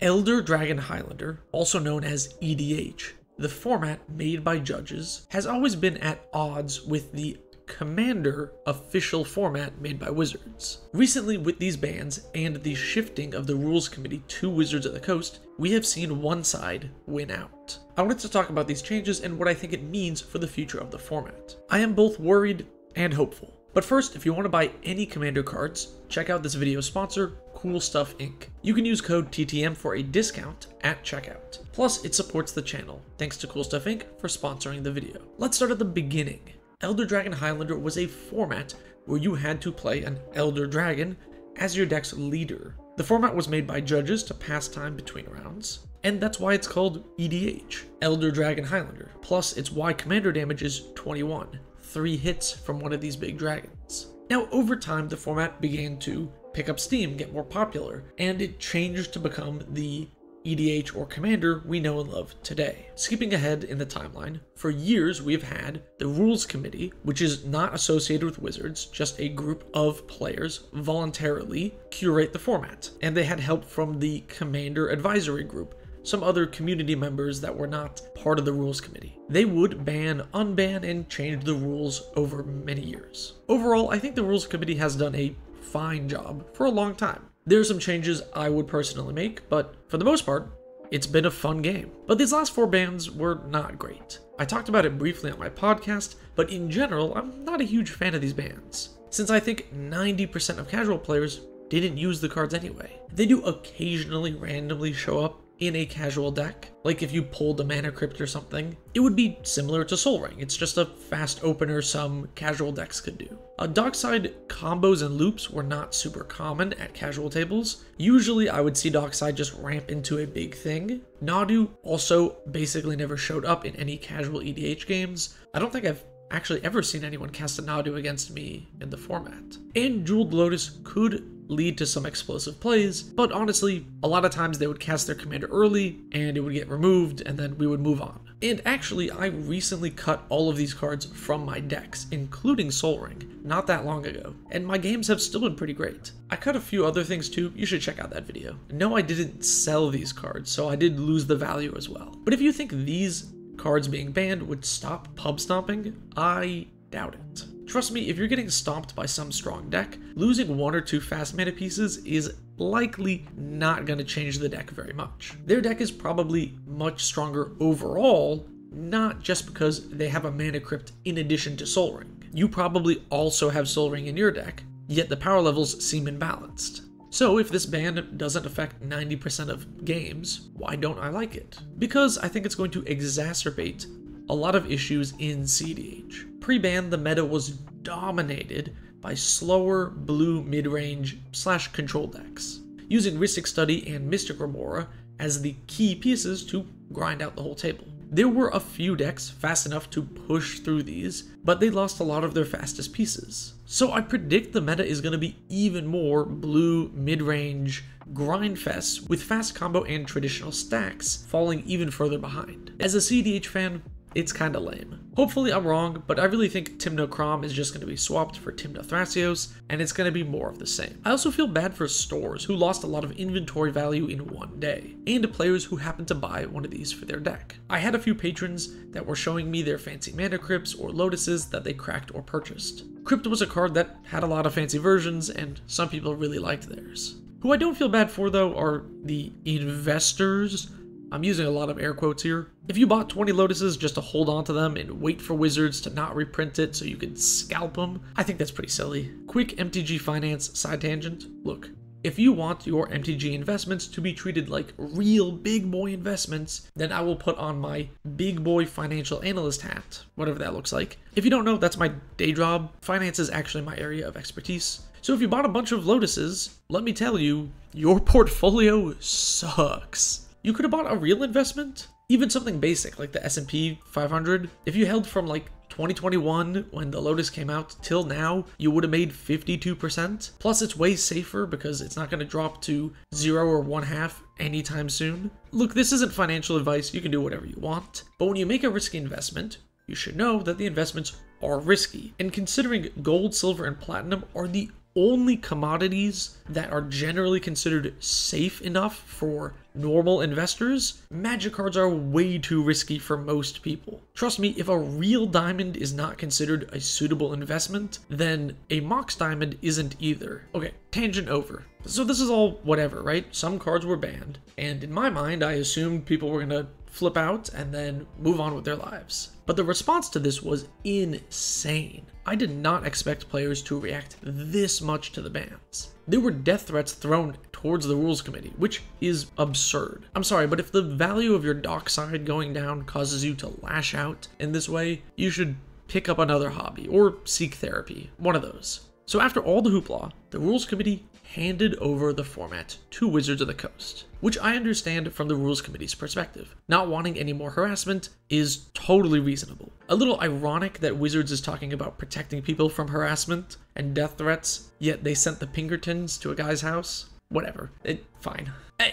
Elder Dragon Highlander, also known as EDH, the format made by judges, has always been at odds with the Commander official format made by Wizards. Recently, with these bans and the shifting of the rules committee to Wizards of the Coast, we have seen one side win out. I wanted to talk about these changes and what I think it means for the future of the format. I am both worried and hopeful. But first, if you want to buy any Commander cards, check out this video's sponsor, Cool Stuff Inc. You can use code TTM for a discount at checkout. Plus, it supports the channel. Thanks to Cool Stuff Inc. for sponsoring the video. Let's start at the beginning. Elder Dragon Highlander was a format where you had to play an Elder Dragon as your deck's leader. The format was made by judges to pass time between rounds, and that's why it's called EDH, Elder Dragon Highlander. Plus, it's why commander damage is 21, 3 hits from one of these big dragons. Now, over time, the format began to pick up steam, get more popular, and it changed to become the EDH or Commander we know and love today. Skipping ahead in the timeline, for years we've had the Rules Committee, which is not associated with Wizards, just a group of players voluntarily curate the format. And they had help from the Commander Advisory Group, some other community members that were not part of the Rules Committee. They would ban, unban, and change the rules over many years. Overall, I think the Rules Committee has done a fine job for a long time. There are some changes I would personally make, but for the most part, it's been a fun game. But these last 4 bans were not great. I talked about it briefly on my podcast, but in general, I'm not a huge fan of these bans, since I think 90% of casual players didn't use the cards anyway. They do occasionally randomly show up in a casual deck, like if you pulled a Mana Crypt or something. It would be similar to Sol Ring. It's just a fast opener some casual decks could do. Dockside combos and loops were not super common at casual tables. Usually I would see Dockside just ramp into a big thing. Nadu also basically never showed up in any casual EDH games. I don't think I've actually ever seen anyone cast a Nadu against me in the format. And Jeweled Lotus could lead to some explosive plays, but honestly, a lot of times they would cast their commander early and it would get removed and then we would move on. And actually, I recently cut all of these cards from my decks, including Sol Ring, not that long ago, and my games have still been pretty great. I cut a few other things too, you should check out that video. No, I didn't sell these cards, so I did lose the value as well. But if you think these cards being banned would stop pub stomping, I doubt it. Trust me, if you're getting stomped by some strong deck, losing 1 or 2 fast mana pieces is likely not going to change the deck very much. Their deck is probably much stronger overall, not just because they have a Mana Crypt in addition to Sol Ring. You probably also have Sol Ring in your deck, yet the power levels seem imbalanced. So if this ban doesn't affect 90% of games, why don't I like it? Because I think it's going to exacerbate a lot of issues in CDH. Pre-ban, the meta was dominated by slower blue mid-range / control decks, using Rhystic Study and Mystic Remora as the key pieces to grind out the whole table. There were a few decks fast enough to push through these, but they lost a lot of their fastest pieces. So I predict the meta is going to be even more blue mid-range grind fests with fast combo and traditional stacks falling even further behind. As a CDH fan, it's kinda lame. Hopefully I'm wrong, but I really think Tymna Kraum is just going to be swapped for Tymna Thrasios, and it's going to be more of the same. I also feel bad for stores who lost a lot of inventory value in one day, and players who happened to buy one of these for their deck. I had a few patrons that were showing me their fancy Mana Crypts or Lotuses that they cracked or purchased. Crypt was a card that had a lot of fancy versions, and some people really liked theirs. Who I don't feel bad for though are the investors. I'm using a lot of air quotes here. If you bought 20 Lotuses just to hold on to them and wait for Wizards to not reprint it so you could scalp them, I think that's pretty silly. Quick MTG finance side tangent. Look, if you want your MTG investments to be treated like real big boy investments, then I will put on my big boy financial analyst hat, whatever that looks like. If you don't know, that's my day job. Finance is actually my area of expertise. So if you bought a bunch of Lotuses, let me tell you, your portfolio sucks. You could have bought a real investment, even something basic like the S&P 500. If you held from like 2021 when the Lotus came out till now, you would have made 52%. Plus it's way safer because it's not going to drop to 0 or 1/2 anytime soon. Look, this isn't financial advice, you can do whatever you want. But when you make a risky investment, you should know that the investments are risky. And considering gold, silver, and platinum are the only commodities that are generally considered safe enough for normal investors, Magic cards are way too risky for most people. Trust me, if a real diamond is not considered a suitable investment, then a Mox diamond isn't either. Okay, tangent over. So this is all whatever, right? Some cards were banned, and in my mind, I assumed people were gonna flip out and then move on with their lives. But the response to this was insane. I did not expect players to react this much to the bans. There were death threats thrown towards the rules committee, which is absurd. I'm sorry, but if the value of your dockside going down causes you to lash out in this way, you should pick up another hobby or seek therapy, one of those. So after all the hoopla, the rules committee handed over the format to Wizards of the Coast, which I understand from the rules committee's perspective. Not wanting any more harassment is totally reasonable. A little ironic that Wizards is talking about protecting people from harassment and death threats, yet they sent the Pinkertons to a guy's house. Whatever, fine.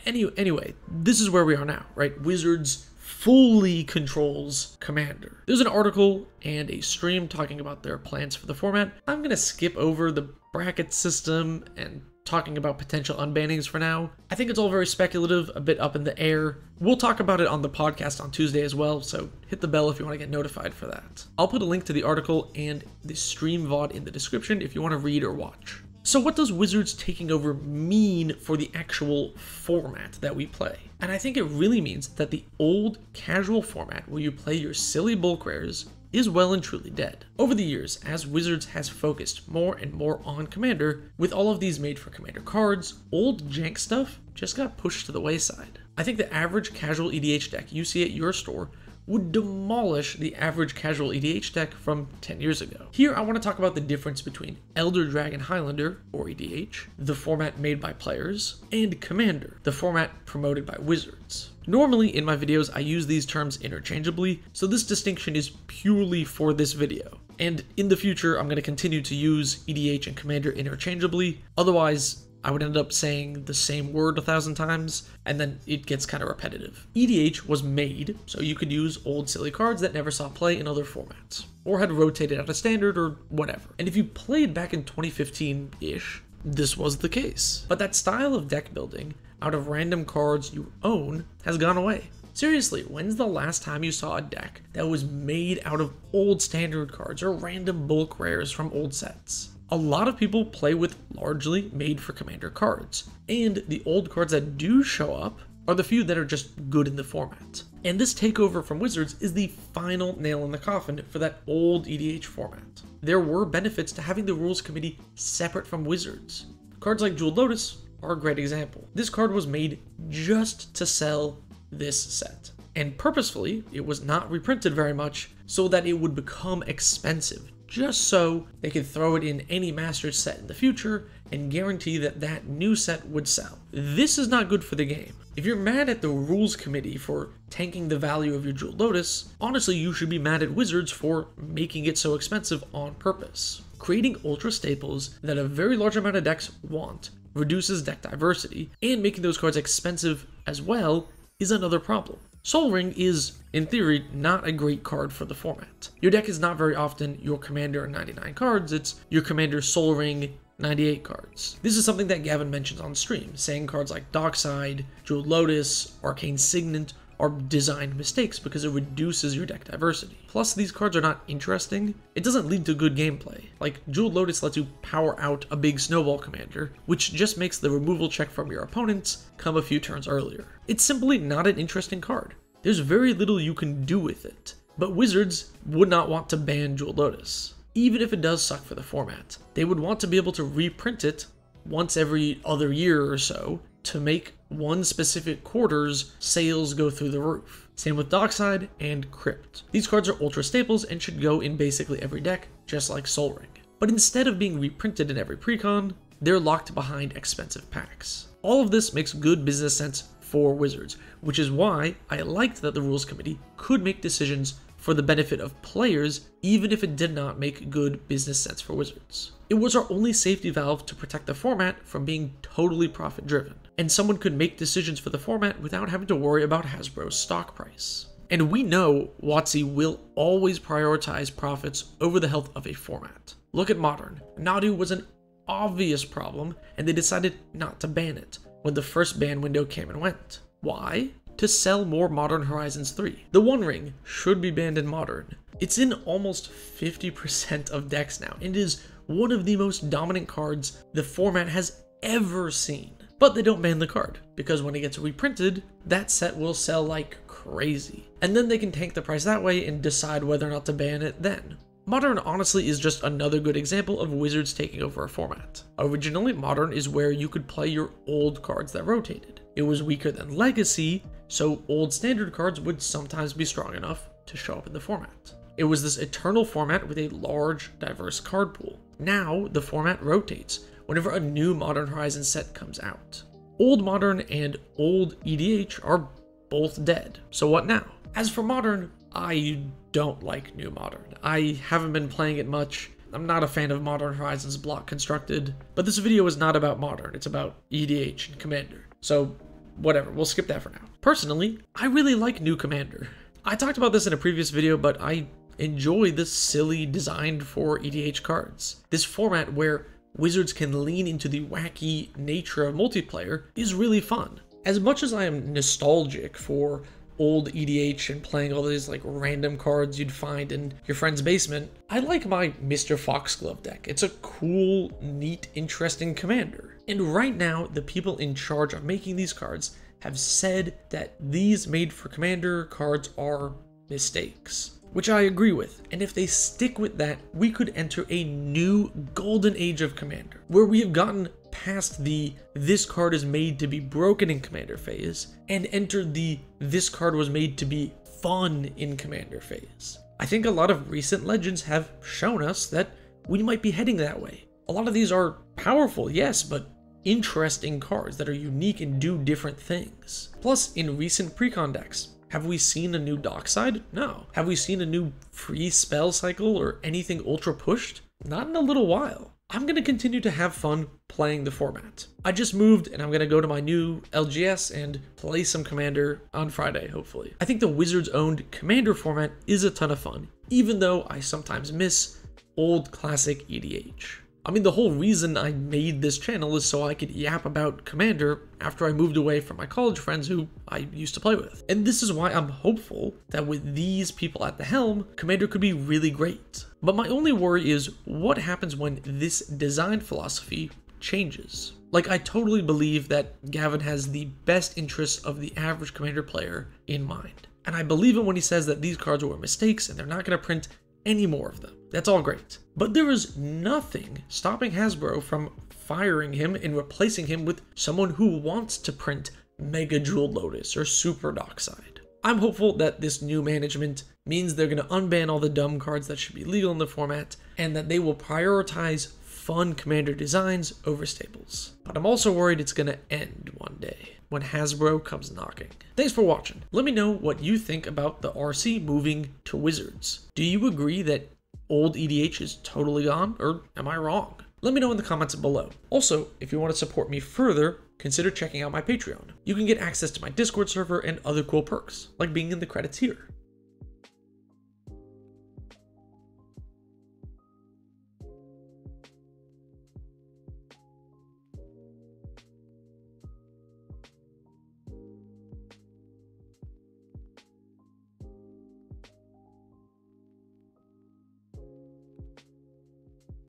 Anyway, this is where we are now, right? Wizards fully controls Commander. There's an article and a stream talking about their plans for the format. I'm gonna skip over the bracket system and talking about potential unbannings for now. I think it's all very speculative, a bit up in the air. We'll talk about it on the podcast on Tuesday as well, so hit the bell if you want to get notified for that. I'll put a link to the article and the stream VOD in the description if you want to read or watch. So what does Wizards taking over mean for the actual format that we play? And I think it really means that the old casual format where you play your silly bulk rares is well and truly dead. Over the years, as Wizards has focused more and more on Commander, with all of these made for Commander cards, old jank stuff just got pushed to the wayside. I think the average casual EDH deck you see at your store would demolish the average casual EDH deck from 10 years ago. Here I want to talk about the difference between Elder Dragon Highlander, or EDH, the format made by players, and Commander, the format promoted by Wizards. Normally in my videos I use these terms interchangeably, so this distinction is purely for this video. And in the future I'm going to continue to use EDH and Commander interchangeably, otherwise I would end up saying the same word 1,000 times, and then it gets kind of repetitive. EDH was made so you could use old silly cards that never saw play in other formats, or had rotated out of standard or whatever. And if you played back in 2015-ish, this was the case. But that style of deck building out of random cards you own has gone away. Seriously, when's the last time you saw a deck that was made out of old standard cards or random bulk rares from old sets? A lot of people play with largely made for Commander cards, and the old cards that do show up are the few that are just good in the format. And this takeover from Wizards is the final nail in the coffin for that old EDH format. There were benefits to having the rules committee separate from Wizards. Cards like Jeweled Lotus are a great example. This card was made just to sell this set, and purposefully it was not reprinted very much so that it would become expensive, just so they could throw it in any Masters set in the future and guarantee that that new set would sell. This is not good for the game. If you're mad at the rules committee for tanking the value of your Jeweled Lotus, honestly you should be mad at Wizards for making it so expensive on purpose. Creating ultra staples that a very large amount of decks want reduces deck diversity, and making those cards expensive as well is another problem. Sol Ring is, in theory, not a great card for the format. Your deck is not very often your Commander 99 cards, it's your Commander Sol Ring 98 cards. This is something that Gavin mentions on stream, saying cards like Dockside, Jeweled Lotus, Arcane Signet are designed mistakes because it reduces your deck diversity. Plus, these cards are not interesting. It doesn't lead to good gameplay. Like, Jeweled Lotus lets you power out a big snowball commander, which just makes the removal check from your opponents come a few turns earlier. It's simply not an interesting card. There's very little you can do with it. But Wizards would not want to ban Jeweled Lotus. Even if it does suck for the format, they would want to be able to reprint it once every other year or so to make one specific quarter's sales go through the roof. Same with Dockside and Crypt. These cards are ultra staples and should go in basically every deck, just like Sol Ring. But instead of being reprinted in every precon, they're locked behind expensive packs. All of this makes good business sense for Wizards, which is why I liked that the rules committee could make decisions for the benefit of players, even if it did not make good business sense for Wizards. It was our only safety valve to protect the format from being totally profit driven, and someone could make decisions for the format without having to worry about Hasbro's stock price. And we know WotC will always prioritize profits over the health of a format. Look at Modern. Nadu was an obvious problem, and they decided not to ban it when the first ban window came and went. Why? To sell more Modern Horizons 3. The One Ring should be banned in Modern. It's in almost 50% of decks now, and it is one of the most dominant cards the format has ever seen. But they don't ban the card, because when it gets reprinted, that set will sell like crazy. And then they can tank the price that way and decide whether or not to ban it then. Modern honestly is just another good example of Wizards taking over a format. Originally, Modern is where you could play your old cards that rotated. It was weaker than Legacy, so old standard cards would sometimes be strong enough to show up in the format. It was this eternal format with a large, diverse card pool. Now, the format rotates whenever a new Modern Horizons set comes out. Old Modern and old EDH are both dead, so what now? As for Modern, I don't like New Modern. I haven't been playing it much. I'm not a fan of Modern Horizons block constructed, but this video is not about Modern, it's about EDH and Commander. So whatever, we'll skip that for now. Personally, I really like New Commander. I talked about this in a previous video, but I enjoy this silly designed for EDH cards. This format where Wizards can lean into the wacky nature of multiplayer is really fun. As much as I am nostalgic for old EDH and playing all these like random cards you'd find in your friend's basement, I like my Mr. Foxglove deck. It's a cool, neat, interesting commander. And right now, the people in charge of making these cards have said that these made for commander cards are mistakes, which I agree with. And if they stick with that, we could enter a new golden age of Commander, where we have gotten past the this card is made to be broken in Commander phase and entered the this card was made to be fun in Commander phase. I think a lot of recent Legends have shown us that we might be heading that way. A lot of these are powerful, yes, but interesting cards that are unique and do different things. Plus, in recent precon decks, have we seen a new Dockside? No. Have we seen a new free spell cycle or anything ultra pushed? Not in a little while. I'm going to continue to have fun playing the format. I just moved and I'm going to go to my new LGS and play some Commander on Friday, hopefully. I think the Wizards owned Commander format is a ton of fun, even though I sometimes miss old classic EDH. I mean, the whole reason I made this channel is so I could yap about Commander after I moved away from my college friends who I used to play with. And this is why I'm hopeful that with these people at the helm, Commander could be really great. But my only worry is what happens when this design philosophy changes. Like, I totally believe that Gavin has the best interests of the average Commander player in mind. And I believe it when he says that these cards were mistakes and they're not going to print any more of them. That's all great. But there is nothing stopping Hasbro from firing him and replacing him with someone who wants to print Mega Jewel Lotus or Super Dockside. I'm hopeful that this new management means they're going to unban all the dumb cards that should be legal in the format and that they will prioritize fun Commander designs over staples. But I'm also worried it's going to end one day when Hasbro comes knocking. Thanks for watching. Let me know what you think about the RC moving to Wizards. Do you agree that old EDH is totally gone, or am I wrong? Let me know in the comments below. Also, if you want to support me further, consider checking out my Patreon. You can get access to my Discord server and other cool perks, like being in the credits here.